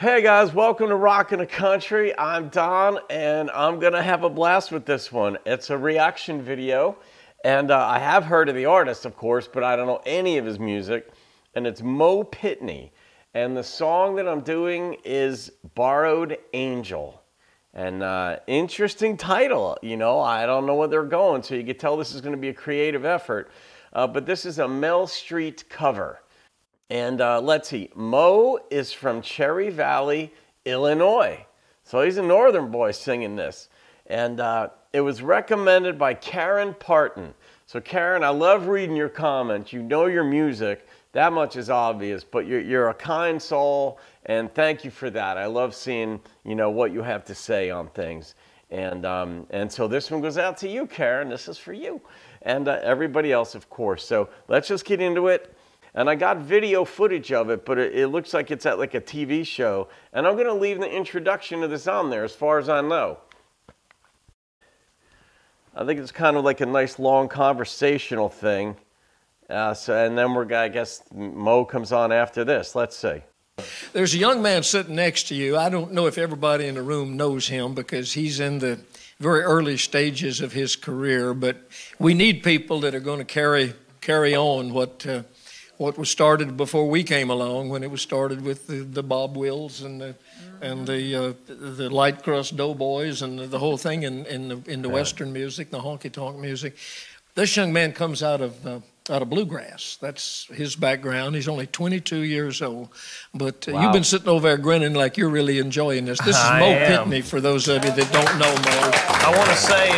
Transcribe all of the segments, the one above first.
Hey guys, welcome to Rockin' the Country. I'm Don, and I'm gonna have a blast with this one. It's a reaction video, and I have heard of the artist, of course, but I don't know any of his music, and it's Pitney. And the song that I'm doing is Borrowed Angel. And interesting title, you know, I don't know where they're going, so you can tell this is gonna be a creative effort. But this is a Mel Street cover. And let's see, Mo is from Cherry Valley, Illinois. So he's a northern boy singing this. And it was recommended by Karen Parton. So Karen, I love reading your comments. You know your music. That much is obvious, but you're a kind soul, and thank you for that. I love seeing, you know, what you have to say on things. And so this one goes out to you, Karen. This is for you. And everybody else, of course. So let's just get into it. And I got video footage of it, but it looks like it's at like a TV show. And I'm going to leave the introduction to this on there as far as I know. I think it's kind of like a nice long conversational thing. And then I guess Mo comes on after this. Let's see. There's a young man sitting next to you. I don't know if everybody in the room knows him because he's in the very early stages of his career. But we need people that are going to carry on what was started before we came along, when it was started with the Bob Wills and the Light Crust Doughboys and the whole thing in the Western music, the honky tonk music. This young man comes out of bluegrass. That's his background. He's only 22 years old, but Wow. You've been sitting over there grinning like you're really enjoying this. This is Mo Pitney, for those of you that don't know Mo. I want to say.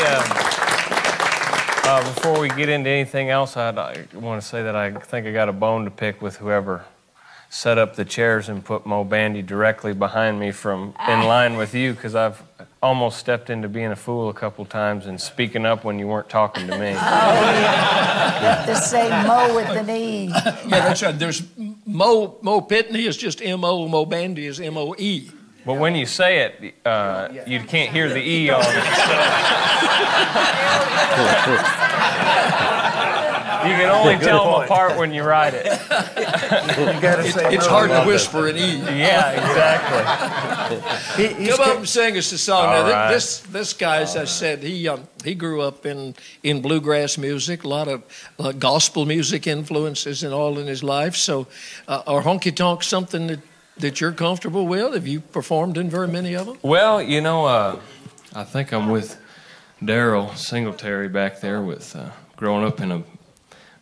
Before we get into anything else, I want to say that I think I got a bone to pick with whoever set up the chairs and put Mo Bandy directly behind me in line with you, because I've almost stepped into being a fool a couple times and speaking up when you weren't talking to me. Oh, yeah. To say Mo with an E. Yeah, that's right. There's Mo Pitney is just M-O, Mo Bandy is M-O-E. But when you say it, you can't hear the E on it. You can only tell them apart when you write it. It's hard to whisper an E. Yeah, exactly. Come up and sing us a song. All Now, right. this guy, as I said, he grew up in bluegrass music, a lot of gospel music influences and all in his life. So are honky tonks something that you're comfortable with? Have you performed in very many of them? Well, you know, I think I'm with Daryl Singletary back there with growing up in a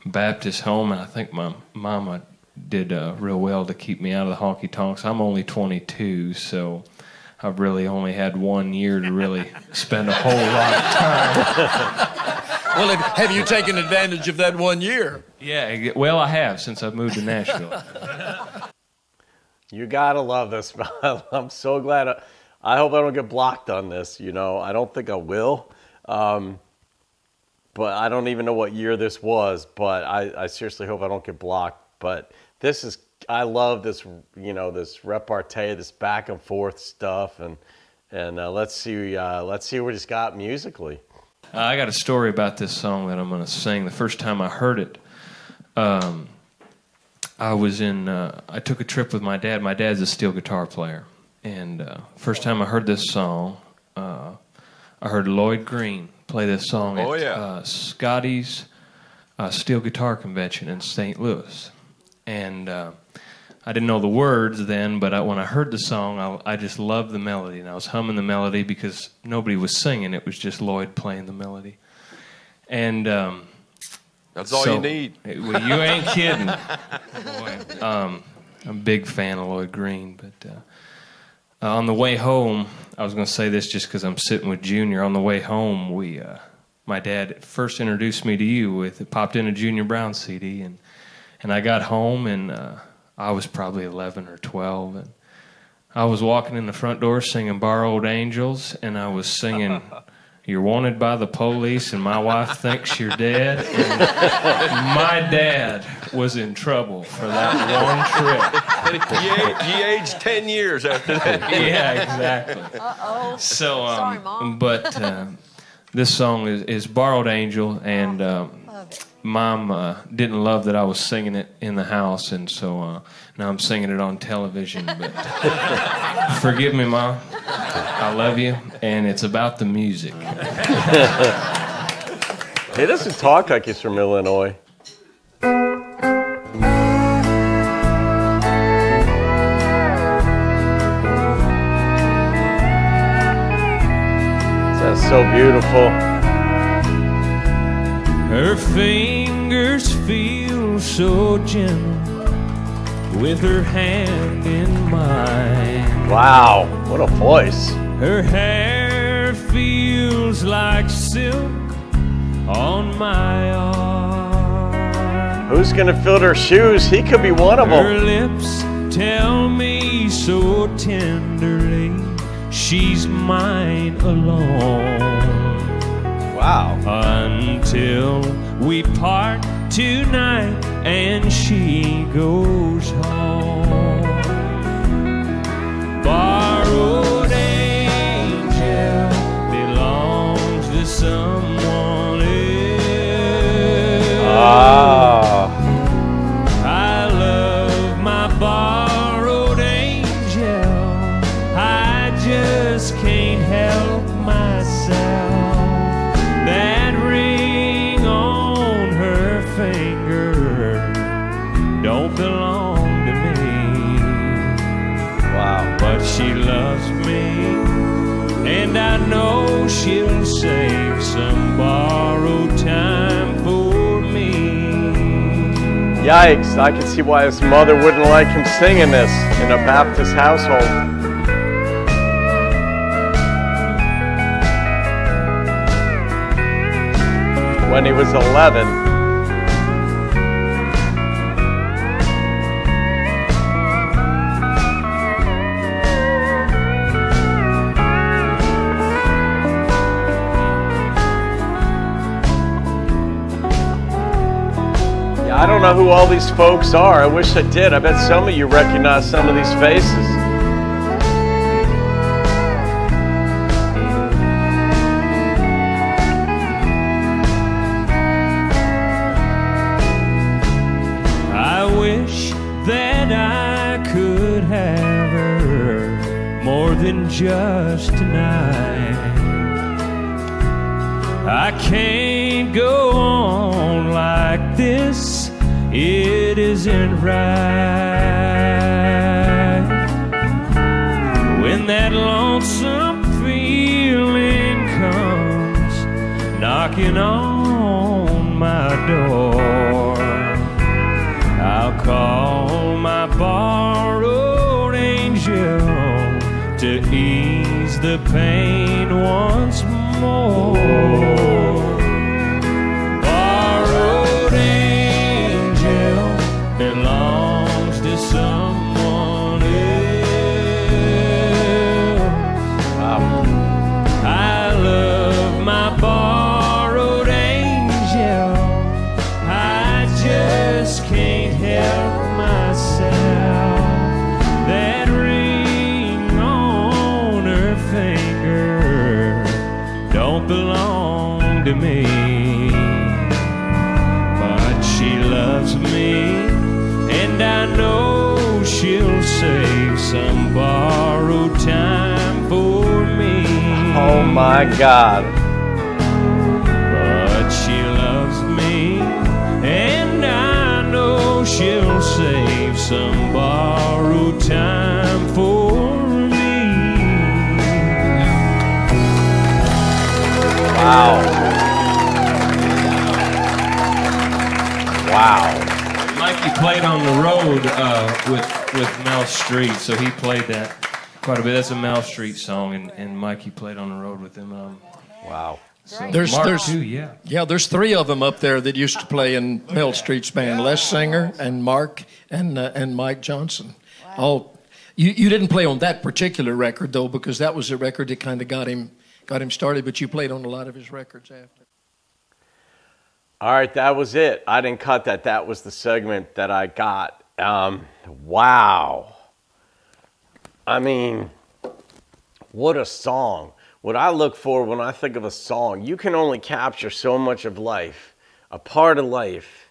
Baptist home, and I think my mama did real well to keep me out of the honky tonks. I'm only 22, so I've really only had 1 year to really spend a whole lot of time. Well, have you taken advantage of that 1 year? Yeah, well, I have, since I've moved to Nashville. You gotta love this. I'm so glad. I hope I don't get blocked on this. You know, I don't think I will. But I don't even know what year this was. But I seriously hope I don't get blocked. But this is, I love this. You know, this repartee, this back and forth stuff, and let's see what he's got musically. I got a story about this song that I'm going to sing. The first time I heard it, I took a trip with my dad. My dad's a steel guitar player. And first time I heard this song, I heard Lloyd Green play this song at Scotty's steel guitar convention in St. Louis. And I didn't know the words then, but when I heard the song, I just loved the melody. And I was humming the melody because nobody was singing. It was just Lloyd playing the melody. And that's all you need. Well, you ain't kidding. Boy, I'm a big fan of Lloyd Green. But on the way home, I was going to say this just because I'm sitting with Junior. On the way home, my dad first introduced me to you it popped in a Junior Brown CD, and I got home, and I was probably 11 or 12, and I was walking in the front door singing Borrowed Angels, and I was singing You're Wanted by the Police, and my wife thinks you're dead. And my dad was in trouble for that one trip. He aged 10 years after that. Yeah, exactly. Uh-oh. So, Sorry, Mom. but this song is Borrowed Angel, and Mom didn't love that I was singing it in the house, and so now I'm singing it on television. But forgive me, Mom. I love you, and it's about the music. He doesn't talk like he's from Illinois. That's so beautiful. Her fingers feel so gentle with her hand in mine. Wow, what a voice. Her hair feels like silk on my arm. Who's gonna fill her shoes? He could be one of them. Her lips tell me so tenderly she's mine alone. Wow. Until we part tonight and she goes home. Borrowed angel belongs to someone else. Ah. I love my borrowed angel. I just can't help myself. That ring on her finger don't belong to me. Wow. But she loves me, and I know she'll save some borrowed time for me. Yikes, I can see why his mother wouldn't like him singing this in a Baptist household. When he was 11. Yeah, I don't know who all these folks are. I wish I did. I bet some of you recognize some of these faces. That I could have her more than just tonight. I can't go on like this, it isn't right. When that lonesome feeling comes knocking on my door, I'll call my borrowed angel to ease the pain once more. Borrowed angel belongs to someone else. Wow. I love my borrowed angel. I just can't help myself. That ring on her finger don't belong to me. But she loves me, and I know she'll save some borrowed time for me. Oh my God. But she loves me, and I know she'll save some borrowed time for me. Wow. Wow. Mikey played on the road with Mel Street, so he played that quite a bit. That's a Mel Street song, and Mikey played on the road with him. Wow. So There's too, yeah. Yeah, there's three of them up there that used to play in Mel Street's band: Les Singer and Mark and Mike Johnson. All you didn't play on that particular record though, because that was the record that kind of got him started. But you played on a lot of his records after. All right, that was it. I didn't cut that. That was the segment that I got. Wow. I mean, what a song. What I look for when I think of a song, you can only capture so much of life a part of life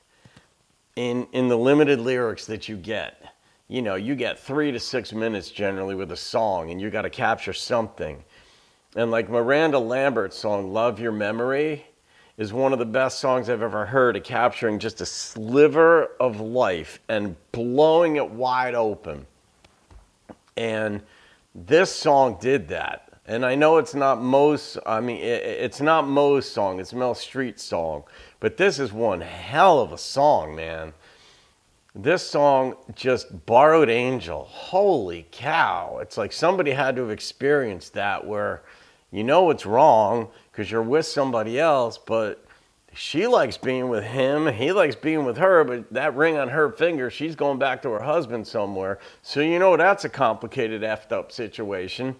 in the limited lyrics that you get. You know, you get 3 to 6 minutes generally with a song, and you got to capture something. And like Miranda Lambert's song, Love Your Memory, is one of the best songs I've ever heard of capturing just a sliver of life and blowing it wide open. And this song did that. And I know it's not it's not Mo's song, it's Mel Street's song. But this is one hell of a song, man. This song, just Borrowed Angel. Holy cow. It's like somebody had to have experienced that where you know it's wrong because you're with somebody else, but she likes being with him, he likes being with her, but that ring on her finger, she's going back to her husband somewhere. So you know that's a complicated, effed up situation.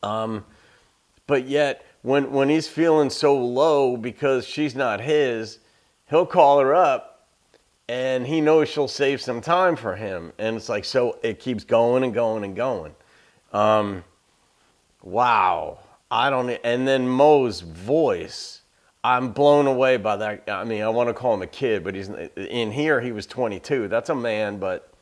But yet, when he's feeling so low because she's not his, he'll call her up and he knows she'll save some time for him. And it's like, so it keeps going and going and going. Wow. And then Mo's voice, I'm blown away by that. I mean, I want to call him a kid, but he's in here, he was 22. That's a man, but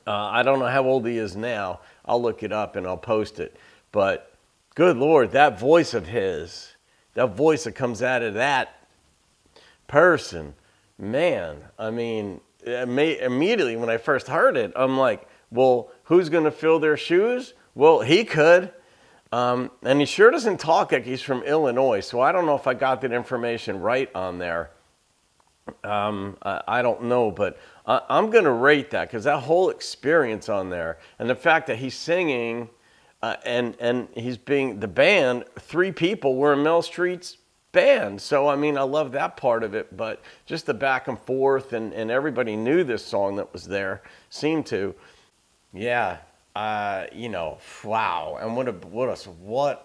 I don't know how old he is now. I'll look it up and I'll post it. But good Lord, that voice of his, that voice that comes out of that person, man, I mean, immediately when I first heard it, I'm like, well, who's going to fill their shoes? Well, he could. And he sure doesn't talk like he's from Illinois, so I don't know if I got that information right on there. I don't know, but I'm going to rate that because that whole experience on there and the fact that he's singing and he's being the band, 3 people were in Mel Street's band. So, I mean, I love that part of it, but just the back and forth and everybody knew this song that was there, seemed to. Yeah. You know, wow. And what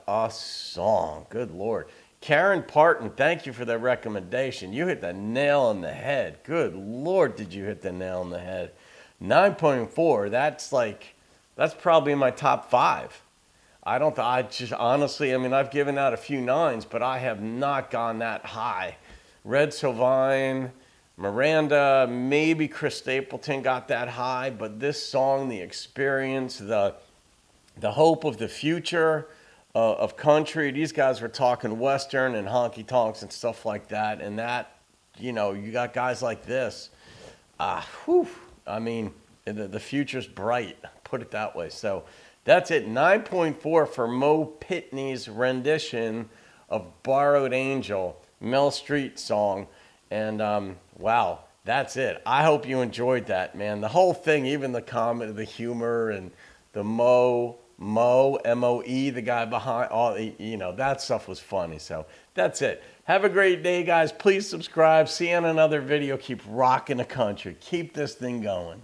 a song. Good Lord. Karen Parton, thank you for that recommendation. You hit the nail on the head. Good Lord, did you hit the nail on the head. 9.4, that's probably in my top 5. I just honestly, I mean, I've given out a few 9s, but I have not gone that high. Red Sylvain, Miranda, maybe Chris Stapleton got that high, but this song, the experience, the hope of the future of country, these guys were talking Western and honky-tonks and stuff like that, and that, you know, you got guys like this. I mean, the future's bright, put it that way. So that's it, 9.4 for Mo Pitney's rendition of Borrowed Angel, Mel Street song. And wow, that's it. I hope you enjoyed that, man. The whole thing, even the comedy, the humor, and the Mo, M-O-E, the guy behind, all, you know, that stuff was funny. So that's it. Have a great day, guys. Please subscribe. See you on another video. Keep rocking the country. Keep this thing going.